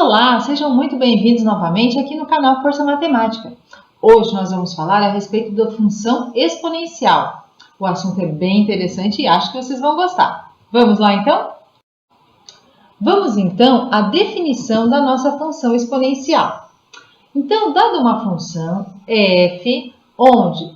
Olá, sejam muito bem-vindos novamente aqui no canal Força Matemática. Hoje nós vamos falar a respeito da função exponencial. O assunto é bem interessante e acho que vocês vão gostar. Vamos lá então? Vamos então à definição da nossa função exponencial. Então, dada uma função f, onde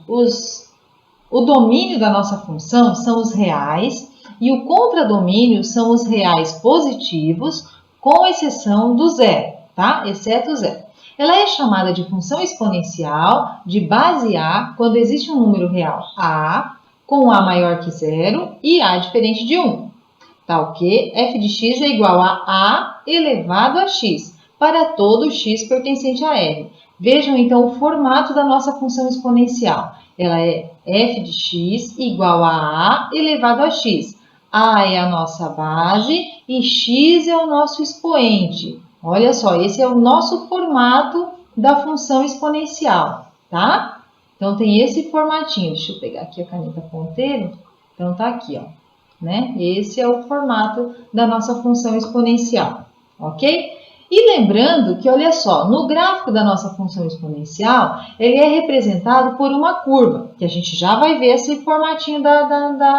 o domínio da nossa função são os reais e o contradomínio são os reais positivos, com exceção do zero, tá? Exceto o zero. Ela é chamada de função exponencial de base A quando existe um número real A com A maior que zero e A diferente de 1. Tá ok? F de x é igual a A elevado a x para todo x pertencente a R. Vejam então o formato da nossa função exponencial. Ela é f de x igual a A elevado a x. A é a nossa base e x é o nosso expoente. Olha só, esse é o nosso formato da função exponencial, tá? Então, tem esse formatinho. Deixa eu pegar aqui a caneta ponteiro. Então, tá aqui, ó, né? Esse é o formato da nossa função exponencial, ok? E lembrando que, olha só, no gráfico da nossa função exponencial, ele é representado por uma curva, que a gente já vai ver esse formatinho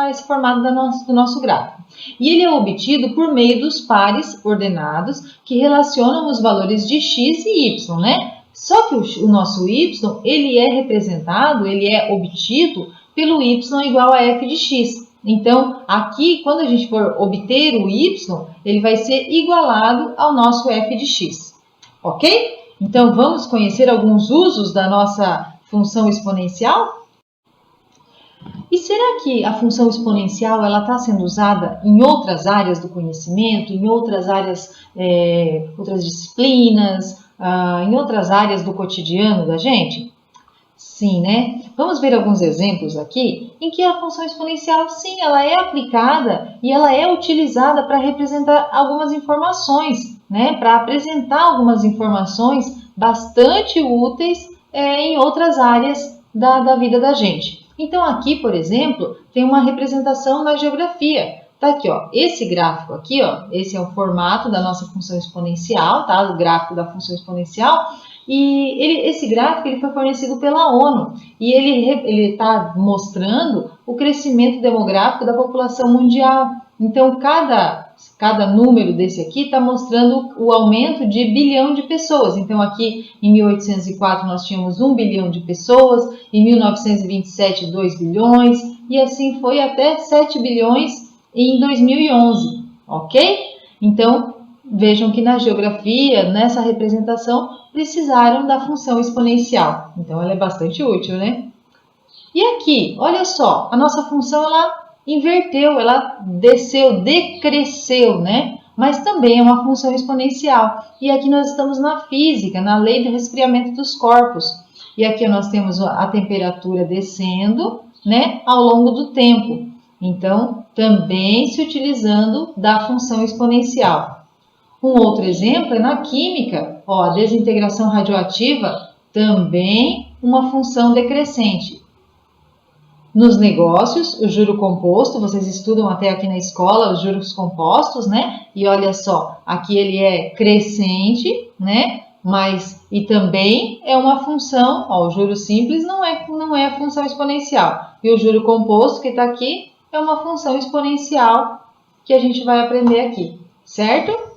esse formato do nosso gráfico. E ele é obtido por meio dos pares ordenados que relacionam os valores de x e y, né? Só que o nosso y, ele é obtido pelo y igual a f de x. Então, aqui, quando a gente for obter o y, ele vai ser igualado ao nosso f de x, ok? Então, vamos conhecer alguns usos da nossa função exponencial? E será que a função exponencial está sendo usada em outras áreas do conhecimento, em outras áreas, outras disciplinas, em outras áreas do cotidiano da gente? Sim, né? Vamos ver alguns exemplos aqui em que a função exponencial, sim, ela é aplicada e ela é utilizada para representar algumas informações, né? Para apresentar algumas informações bastante úteis em outras áreas da vida da gente. Então, aqui, por exemplo, tem uma representação na geografia. Tá aqui, ó, esse gráfico aqui, ó, esse é o formato da nossa função exponencial, tá? O gráfico da função exponencial. E esse gráfico ele foi fornecido pela ONU e ele está mostrando o crescimento demográfico da população mundial. Então, cada número desse aqui está mostrando o aumento de bilhão de pessoas. Então, aqui em 1804 nós tínhamos 1 bilhão de pessoas, em 1927 2 bilhões e assim foi até 7 bilhões em 2011, ok? Então, vejam que na geografia, nessa representação, precisaram da função exponencial. Então, ela é bastante útil, né? E aqui, olha só, a nossa função, ela inverteu, ela desceu, decresceu, né? Mas também é uma função exponencial. E aqui nós estamos na física, na lei do resfriamento dos corpos. E aqui nós temos a temperatura descendo, né? Ao longo do tempo. Então, também se utilizando da função exponencial. Um outro exemplo é na química, ó, a desintegração radioativa, também uma função decrescente. Nos negócios, o juro composto, vocês estudam até aqui na escola os juros compostos, né? E olha só, aqui ele é crescente, né? E também é uma função, ó, o juro simples não é a função exponencial. E o juro composto que está aqui é uma função exponencial que a gente vai aprender aqui, certo?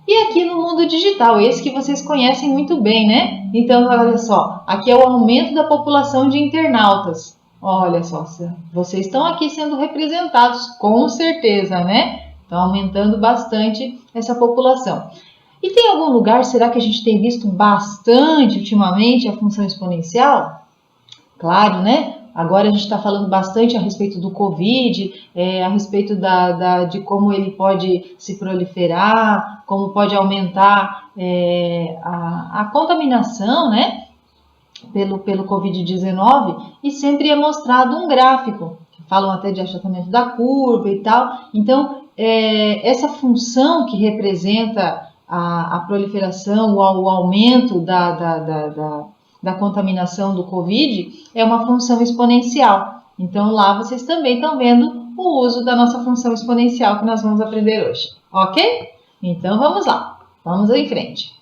E aqui no mundo digital, esse que vocês conhecem muito bem, né? Então, olha só, aqui é o aumento da população de internautas. Olha só, vocês estão aqui sendo representados, com certeza, né? Estão aumentando bastante essa população. E tem algum lugar, será que a gente tem visto bastante ultimamente a função exponencial? Claro, né? Agora a gente está falando bastante a respeito do Covid, a respeito de como ele pode se proliferar, como pode aumentar a contaminação, né, pelo Covid-19, e sempre é mostrado um gráfico, falam até de achatamento da curva e tal. Então, essa função que representa a proliferação, o aumento da contaminação do Covid é uma função exponencial. Então, lá vocês também estão vendo o uso da nossa função exponencial que nós vamos aprender hoje, ok? Então, vamos lá. Vamos em frente.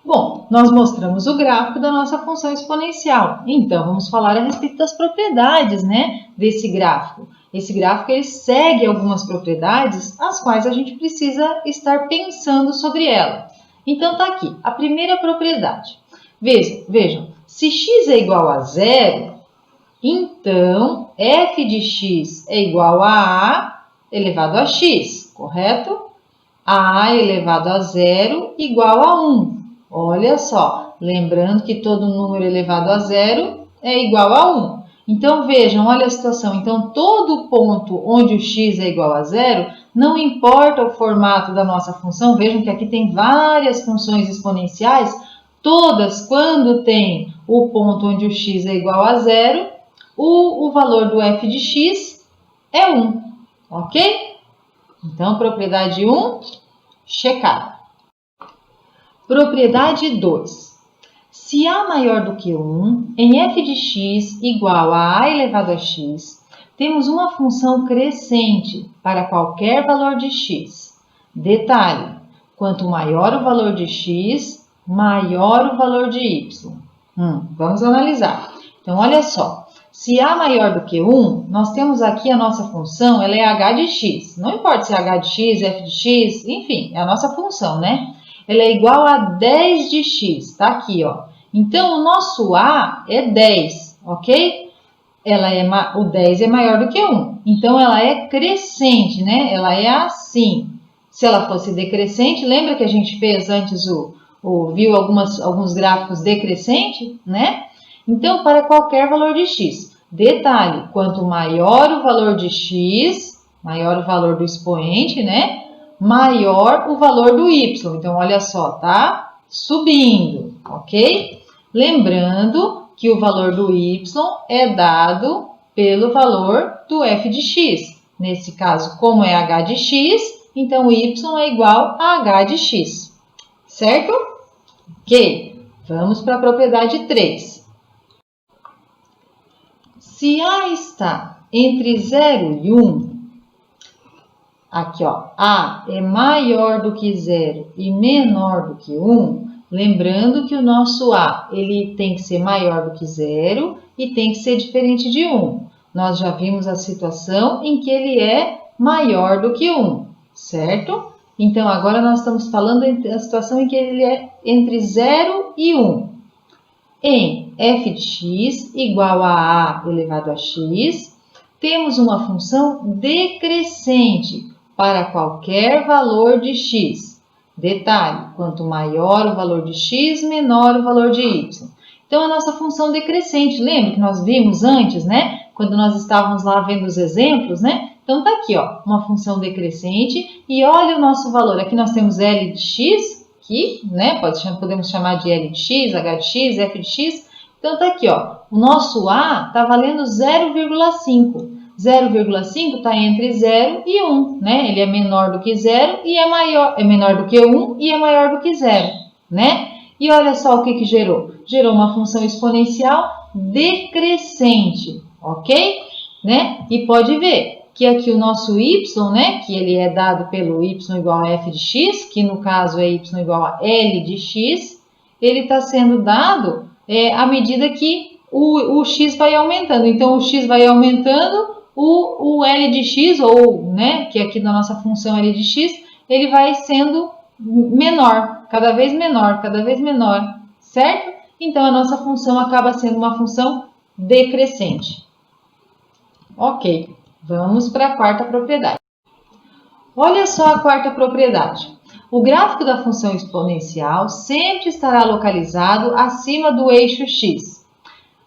Bom, nós mostramos o gráfico da nossa função exponencial. Então, vamos falar a respeito das propriedades, né, desse gráfico. Esse gráfico ele segue algumas propriedades, as quais a gente precisa estar pensando sobre ela. Então, está aqui a primeira propriedade. Vejam, se x é igual a zero, então f de x é igual a a elevado a x, correto? A elevado a zero igual a 1. Olha só, lembrando que todo número elevado a zero é igual a 1. Então, vejam, olha a situação. Então, todo ponto onde o x é igual a zero, não importa o formato da nossa função, vejam que aqui tem várias funções exponenciais, todas, quando tem o ponto onde o x é igual a zero, o valor do f de x é 1, ok? Então, propriedade 1, checada. Propriedade 2. Se a maior do que 1, em f de x igual a elevado a x, temos uma função crescente para qualquer valor de x. Detalhe, quanto maior o valor de x, maior o valor de y. Vamos analisar. Então, olha só. Se a maior do que 1, nós temos aqui a nossa função, ela é h de x. Não importa se é h de x, f de x, enfim, é a nossa função, né? Ela é igual a 10 de x, tá aqui, ó. Então, o nosso a é 10, ok? O 10 é maior do que 1. Então, ela é crescente, né? Ela é assim. Se ela fosse decrescente, lembra que a gente fez antes viu alguns gráficos decrescente, né? Então, para qualquer valor de x. Detalhe, quanto maior o valor de x, maior o valor do expoente, né? Maior o valor do y. Então, olha só, tá subindo, ok? Lembrando que o valor do y é dado pelo valor do f de x. Nesse caso, como é h de x, então o y é igual a h de x. Certo? Ok. Vamos para a propriedade 3. Se a está entre 0 e 1, aqui, ó, a é maior do que 0 e menor do que 1, lembrando que o nosso a ele tem que ser maior do que 0 e tem que ser diferente de 1. Nós já vimos a situação em que ele é maior do que 1, certo? Então, agora nós estamos falando da situação em que ele é entre 0 e 1. Em f de x igual a elevado a x, temos uma função decrescente para qualquer valor de x. Detalhe, quanto maior o valor de x, menor o valor de y. Então, a nossa função decrescente, lembra que nós vimos antes, né? Quando nós estávamos lá vendo os exemplos, né? Então, tá aqui, ó, uma função decrescente e olha o nosso valor. Aqui nós temos L de x, que, né, podemos chamar de L de x, H de x, F de x. Então, tá aqui, ó, o nosso A tá valendo 0,5. 0,5 está entre 0 e 1, né? Ele é menor do que 0 e é menor do que 1 e é maior do que 0, né? E olha só o que gerou. Gerou uma função exponencial decrescente, ok? Né? E pode ver que aqui o nosso y, né? Que ele é dado pelo y igual a f de x, que no caso é y igual a L de x, ele está sendo dado à medida que o x vai aumentando. Então, o x vai aumentando, o L de x, ou, né, que aqui na nossa função L de x, ele vai sendo menor, cada vez menor, certo? Então, a nossa função acaba sendo uma função decrescente. Ok, vamos para a quarta propriedade. Olha só a quarta propriedade. O gráfico da função exponencial sempre estará localizado acima do eixo x.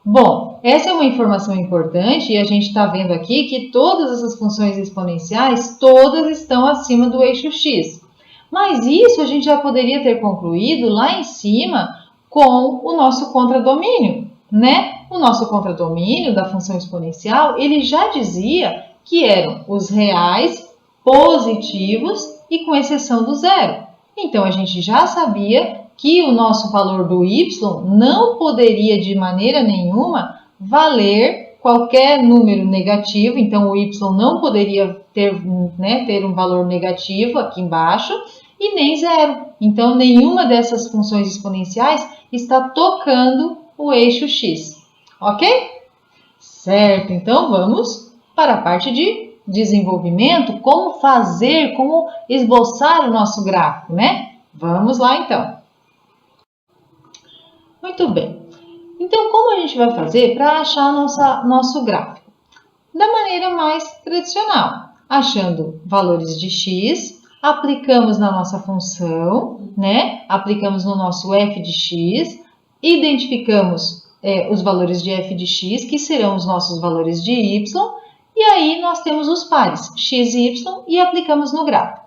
Bom, essa é uma informação importante e a gente está vendo aqui que todas essas funções exponenciais, todas estão acima do eixo x. Mas isso a gente já poderia ter concluído lá em cima com o nosso contradomínio, né? O nosso contradomínio da função exponencial, ele já dizia que eram os reais positivos e com exceção do zero. Então, a gente já sabia que o nosso valor do y não poderia de maneira nenhuma valer qualquer número negativo, então o y não poderia ter um valor negativo aqui embaixo, e nem zero. Então, nenhuma dessas funções exponenciais está tocando o eixo x, ok? Certo, então vamos para a parte de desenvolvimento, como fazer, como esboçar o nosso gráfico, né? Vamos lá então. Muito bem. Então, como a gente vai fazer para achar nosso gráfico? Da maneira mais tradicional, achando valores de x, aplicamos na nossa função, né? Aplicamos no nosso f de x, identificamos os valores de f de x, que serão os nossos valores de y, e aí nós temos os pares x e y e aplicamos no gráfico.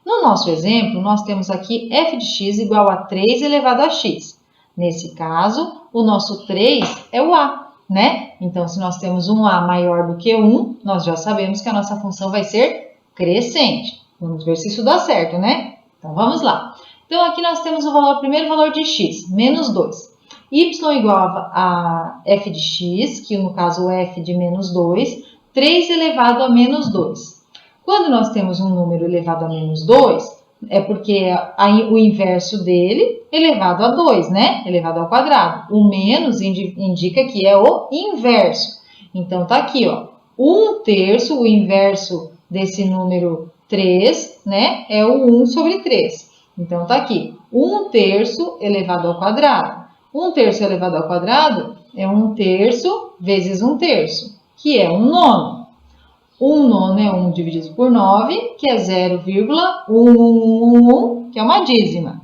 No nosso exemplo, nós temos aqui f de x igual a 3 elevado a x. Nesse caso, o nosso 3 é o a, né? Então, se nós temos um a maior do que 1, nós já sabemos que a nossa função vai ser crescente. Vamos ver se isso dá certo, né? Então, vamos lá. Então, aqui nós temos o primeiro valor de x, menos 2. Y igual a f de x, que no caso é f de menos 2, 3 elevado a menos 2. Quando nós temos um número elevado a menos 2, é porque o inverso dele é elevado a 2, né? Elevado ao quadrado. O menos indica que é o inverso. Então, tá aqui, ó. 1/3, o inverso desse número 3, né? É o 1 sobre 3. Então, tá aqui. 1/3 elevado ao quadrado. 1/3 elevado ao quadrado é 1/3 vezes 1/3, que é 1/9. 1/9 é 1 dividido por 9, que é 0,1111, que é uma dízima.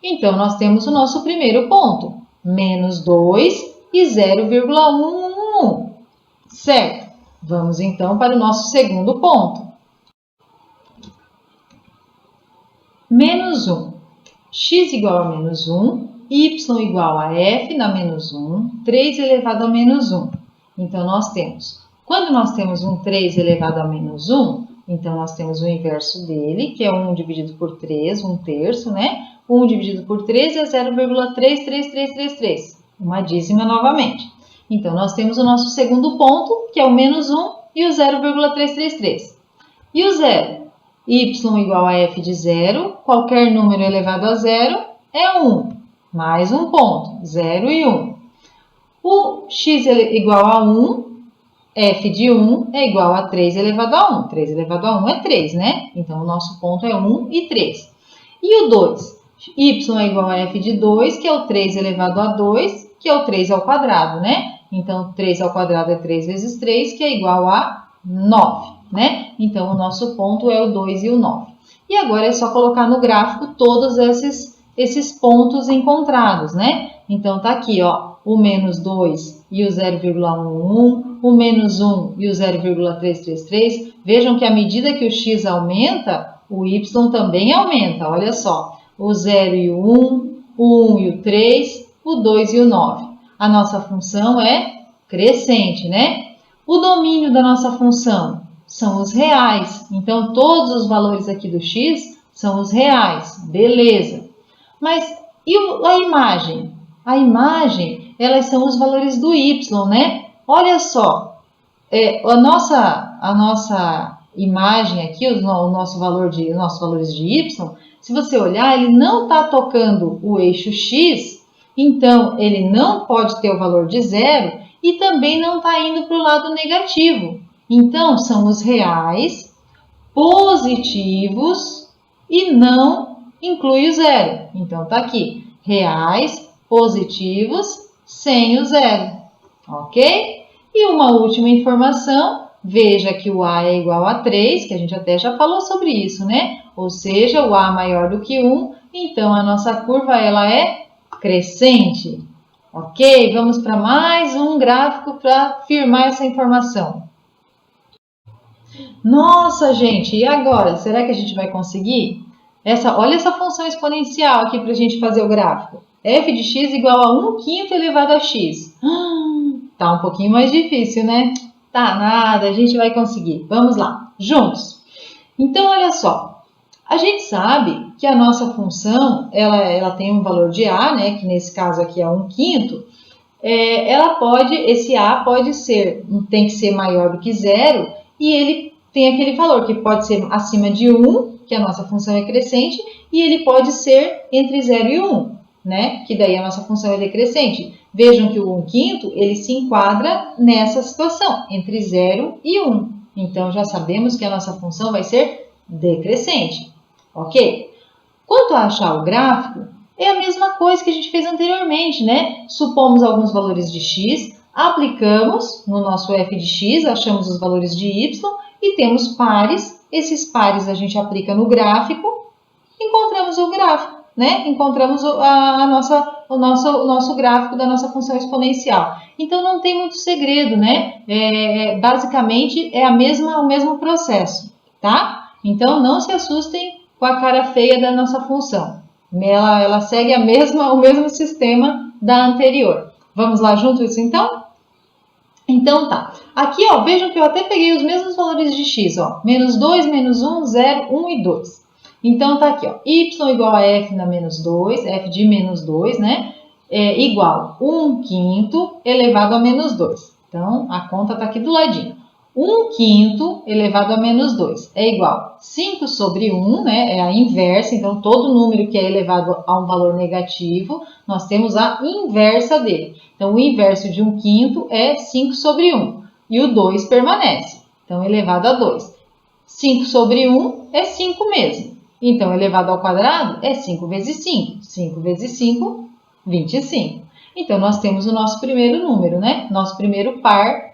Então, nós temos o nosso primeiro ponto, menos 2 e 0,111. Certo? Vamos então para o nosso segundo ponto. Menos 1. X igual a menos 1, y igual a f na menos 1, 3 elevado a menos 1. Então, nós temos... Quando nós temos um 3 elevado a menos 1, então nós temos o inverso dele, que é 1 dividido por 3, 1/3, né? 1 dividido por 3 é 0,33333, uma dízima novamente. Então, nós temos o nosso segundo ponto, que é o menos 1 e o 0,333. E o 0? Y igual a f de 0, qualquer número elevado a 0 é 1, mais um ponto, 0 e 1. O x igual a 1, f de 1 é igual a 3 elevado a 1. 3 elevado a 1 é 3, né? Então, o nosso ponto é 1 e 3. E o 2? Y é igual a f de 2, que é o 3 elevado a 2, que é o 3 ao quadrado, né? Então, 3 ao quadrado é 3 vezes 3, que é igual a 9, né? Então, o nosso ponto é o 2 e o 9. E agora é só colocar no gráfico todos esses pontos encontrados, né? Então, tá aqui, ó, o menos 2 e o 0,11, o menos 1 e o 0,333. Vejam que à medida que o x aumenta, o y também aumenta, olha só. O 0 e o 1, o 1 e o 3, o 2 e o 9. A nossa função é crescente, né? O domínio da nossa função são os reais. Então, todos os valores aqui do x são os reais. Beleza. Mas e a imagem? A imagem, elas são os valores do y, né? Olha só, a nossa imagem aqui, os nossos valores de y, se você olhar, ele não está tocando o eixo x, então ele não pode ter o valor de 0 e também não está indo para o lado negativo. Então, são os reais, positivos e não inclui o 0. Então, está aqui, reais, positivos, sem o 0, ok? E uma última informação, veja que o A é igual a 3, que a gente até já falou sobre isso, né? Ou seja, o A maior do que 1, então a nossa curva ela é crescente, ok? Vamos para mais um gráfico para firmar essa informação. Nossa, gente, e agora? Será que a gente vai conseguir? Olha essa função exponencial aqui para a gente fazer o gráfico. F de x igual a 1/5 elevado a x. Tá um pouquinho mais difícil, né? Tá nada, a gente vai conseguir. Vamos lá, juntos. Então, olha só. A gente sabe que a nossa função, ela tem um valor de a, né? Que nesse caso aqui é 1/5. Esse a tem que ser maior do que 0. E ele tem aquele valor que pode ser acima de 1, que a nossa função é crescente, e ele pode ser entre 0 e 1, né? Que daí a nossa função é decrescente. Vejam que o 1/5, ele se enquadra nessa situação, entre 0 e 1. Então, já sabemos que a nossa função vai ser decrescente, ok? Quanto a achar o gráfico, é a mesma coisa que a gente fez anteriormente, né? Supomos alguns valores de x, aplicamos no nosso f de x, achamos os valores de y e temos pares. Esses pares a gente aplica no gráfico, encontramos o gráfico, né? Encontramos o nosso gráfico da nossa função exponencial. Então, não tem muito segredo, né? Basicamente, é o mesmo processo, tá? Então, não se assustem com a cara feia da nossa função. Ela segue o mesmo sistema da anterior. Vamos lá juntos, então? Então, tá. Aqui, ó, vejam que eu até peguei os mesmos valores de x, ó. Menos 2, menos 1, 0, 1 e 2. Então, tá aqui, ó. Y igual a f na menos 2, f de menos 2, né? Igual 1/5 elevado a menos 2. Então, a conta tá aqui do ladinho. 1/5 elevado a menos 2 é igual a 5 sobre 1, né? É a inversa, então todo número que é elevado a um valor negativo, nós temos a inversa dele. Então, o inverso de 1/5 é 5 sobre 1, e o 2 permanece, então elevado a 2. 5 sobre 1 é 5 mesmo, então elevado ao quadrado é 5 vezes 5, 5 vezes 5, 25. Então, nós temos o nosso primeiro número, né? Nosso primeiro par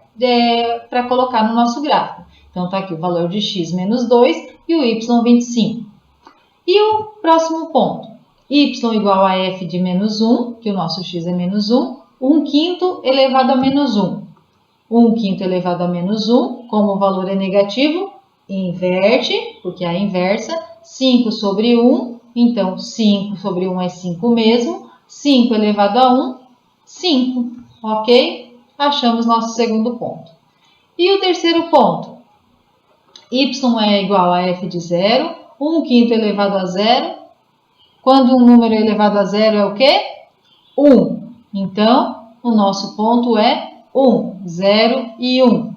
para colocar no nosso gráfico. Então, está aqui o valor de x menos 2 e o y 25. E o próximo ponto? Y igual a f de menos 1, que o nosso x é menos 1, 1/5 elevado a menos 1. 1/5 elevado a menos 1, como o valor é negativo, inverte, porque é a inversa, 5 sobre 1, então 5 sobre 1 é 5 mesmo, 5 elevado a 1, 5, ok? Achamos nosso segundo ponto. E o terceiro ponto? Y é igual a f de 0, 1/5 elevado a 0. Quando um número é elevado a 0 é o quê? 1. Então, o nosso ponto é 1, 0 e 1.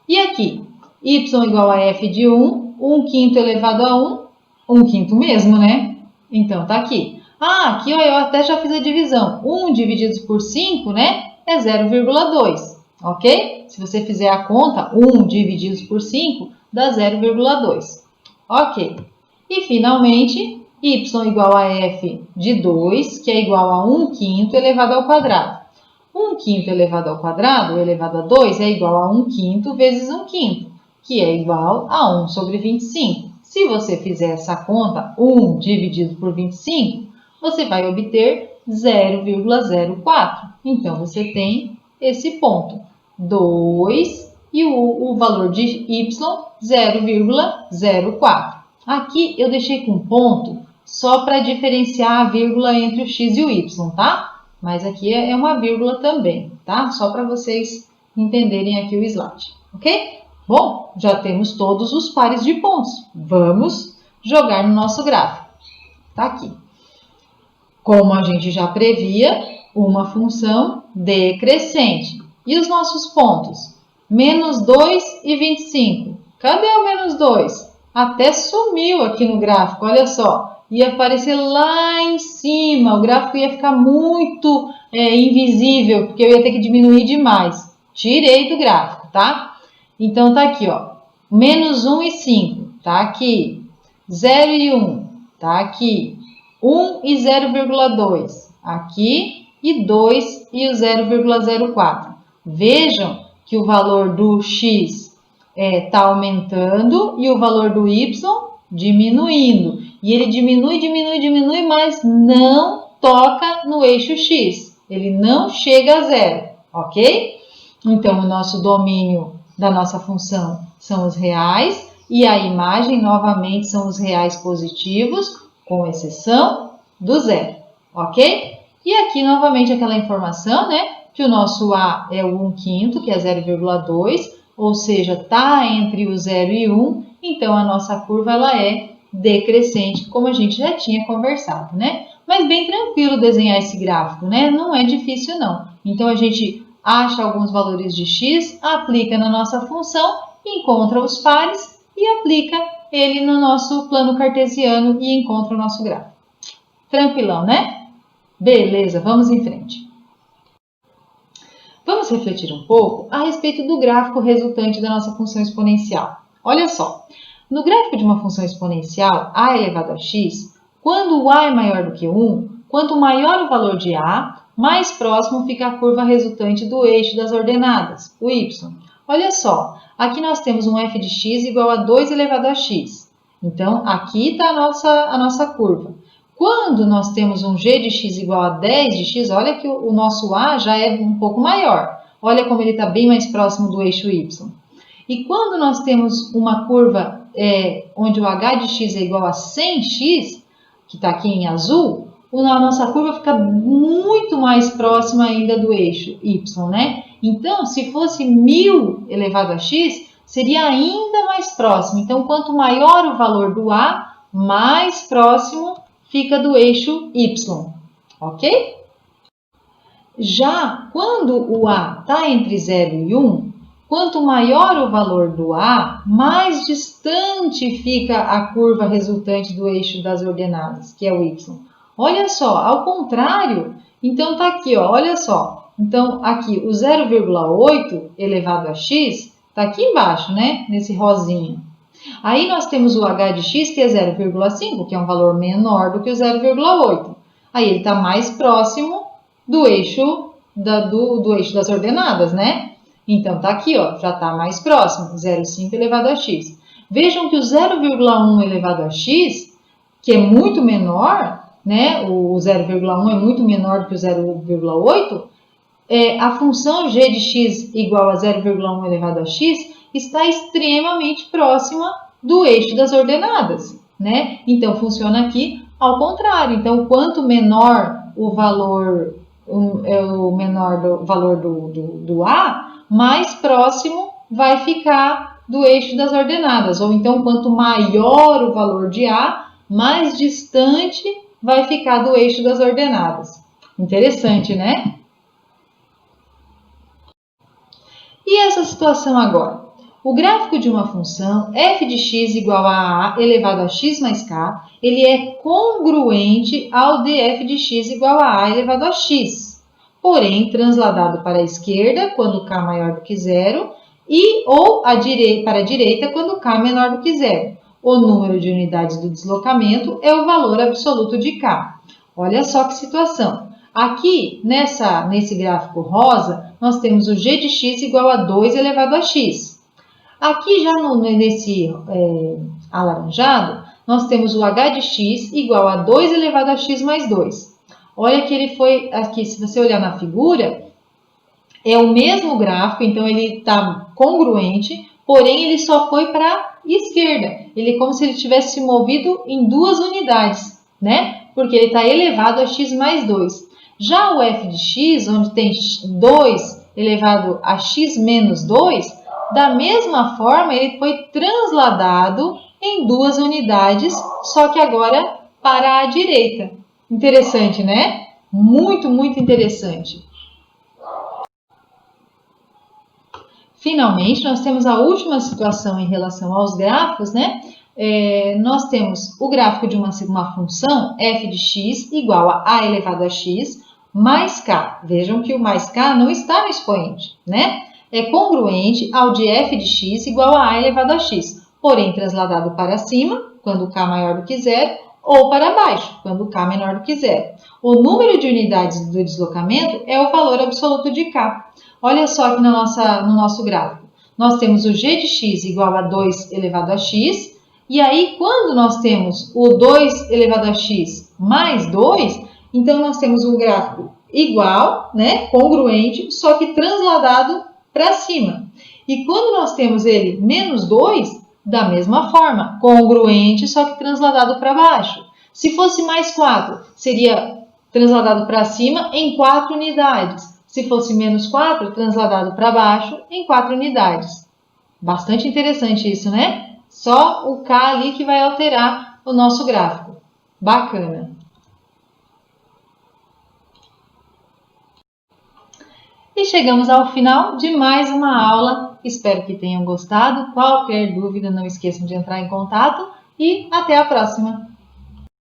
E aqui? Y igual a f de 1, 1/5 elevado a 1, 1/5 mesmo, né? Então, tá aqui. Aqui ó, eu até já fiz a divisão. 1 dividido por 5, né? É 0,2, ok? Se você fizer a conta, 1 dividido por 5 dá 0,2, ok? E, finalmente, y igual a f de 2, que é igual a 1/5 elevado ao quadrado. 1/5 elevado ao quadrado, elevado a 2, é igual a 1/5 vezes 1/5, que é igual a 1 sobre 25. Se você fizer essa conta, 1 dividido por 25, você vai obter 0,04. Então, você tem esse ponto, 2 e o valor de y, 0,04. Aqui eu deixei com ponto só para diferenciar a vírgula entre o x e o y, tá? Mas aqui é uma vírgula também, tá? Só para vocês entenderem aqui o slide, ok? Bom, já temos todos os pares de pontos. Vamos jogar no nosso gráfico. Tá aqui. Como a gente já previa, uma função decrescente. E os nossos pontos? Menos 2 e 25. Cadê o menos 2? Até sumiu aqui no gráfico, olha só. Ia aparecer lá em cima, o gráfico ia ficar muito invisível, porque eu ia ter que diminuir demais. Tirei do gráfico, tá? Então, tá aqui, ó. Menos 1 e 5, tá aqui. 0 e 1, tá aqui. 1 e 0,2, aqui. E 2 e o 0,04. Vejam que o valor do x está aumentando e o valor do y diminuindo. E ele diminui, diminui, diminui, mas não toca no eixo x. Ele não chega a zero, ok? Então, o nosso domínio da nossa função são os reais e a imagem, novamente, são os reais positivos, com exceção do zero, ok? E aqui, novamente, aquela informação, né? Que o nosso A é o 1/5, que é 0,2, ou seja, está entre o 0 e 1, então a nossa curva ela é decrescente, como a gente já tinha conversado, né? Mas bem tranquilo desenhar esse gráfico, né? Não é difícil, não. Então, a gente acha alguns valores de x, aplica na nossa função, encontra os pares e aplica ele no nosso plano cartesiano e encontra o nosso gráfico. Tranquilão, né? Beleza, vamos em frente. Vamos refletir um pouco a respeito do gráfico resultante da nossa função exponencial. Olha só, no gráfico de uma função exponencial, a elevado a x, quando o a é maior do que 1, quanto maior o valor de a, mais próximo fica a curva resultante do eixo das ordenadas, o y. Olha só, aqui nós temos um f de x igual a 2 elevado a x. Então, aqui está a nossa curva. Quando nós temos um g de x igual a 10 de x, olha que o nosso a já é um pouco maior. Olha como ele está bem mais próximo do eixo y. E quando nós temos uma curva onde o h de x é igual a 100x, que está aqui em azul, a nossa curva fica muito mais próxima ainda do eixo y, né? Então, se fosse 1000 elevado a x, seria ainda mais próximo. Então, quanto maior o valor do a, mais próximo fica do eixo y, ok? Já quando o a está entre 0 e 1, quanto maior o valor do a, mais distante fica a curva resultante do eixo das ordenadas, que é o y. Olha só, ao contrário, então está aqui, ó, olha só. Então, aqui o 0,8 elevado a x está aqui embaixo, né? Nesse rosinha. Aí nós temos o h de x, que é 0,5, que é um valor menor do que o 0,8. Aí ele está mais próximo do eixo, do eixo das ordenadas, né? Então, está aqui, ó, já está mais próximo, 0,5 elevado a x. Vejam que o 0,1 elevado a x, que é muito menor, né? O 0,1 é muito menor do que o 0,8, a função g de x igual a 0,1 elevado a x está extremamente próxima do eixo das ordenadas, né? Então, funciona aqui ao contrário. Então, quanto menor o valor, do a, mais próximo vai ficar do eixo das ordenadas. Ou então, quanto maior o valor de a, mais distante vai ficar do eixo das ordenadas. Interessante, né? E essa situação agora? O gráfico de uma função f de x igual a elevado a x mais k, ele é congruente ao de f de x igual a elevado a x, porém transladado para a esquerda quando k maior do que zero ou para a direita quando k menor do que zero. O número de unidades do deslocamento é o valor absoluto de k. Olha só que situação. Aqui, nesse gráfico rosa, nós temos o g de x igual a 2 elevado a x. Aqui, já nesse alaranjado, nós temos o h de x igual a 2 elevado a x mais 2. Olha que ele foi, aqui, se você olhar na figura, é o mesmo gráfico, então ele está congruente, porém ele só foi para a esquerda. Ele é como se ele tivesse se movido em 2 unidades, né? Porque ele está elevado a x mais 2. Já o f de x, onde tem 2 elevado a x menos 2, da mesma forma ele foi transladado em 2 unidades, só que agora para a direita. Interessante, né? Muito, muito interessante. Finalmente, nós temos a última situação em relação aos gráficos, né? Nós temos o gráfico de uma função f de x igual a elevado a x mais k. Vejam que o mais k não está no expoente, né? É congruente ao de f de x igual a elevado a x, porém transladado para cima, quando k maior do que zero, ou para baixo, quando k menor do que zero. O número de unidades do deslocamento é o valor absoluto de k. Olha só aqui no nosso gráfico. Nós temos o g de x igual a 2 elevado a x, e aí quando nós temos o 2 elevado a x mais 2, então nós temos um gráfico igual, né, congruente, só que transladado para cima. E quando nós temos ele menos 2, da mesma forma, congruente, só que transladado para baixo. Se fosse mais 4, seria transladado para cima em 4 unidades. Se fosse menos 4, transladado para baixo em 4 unidades. Bastante interessante isso, né? Só o K ali que vai alterar o nosso gráfico. Bacana. E chegamos ao final de mais uma aula. Espero que tenham gostado. Qualquer dúvida, não esqueçam de entrar em contato e até a próxima!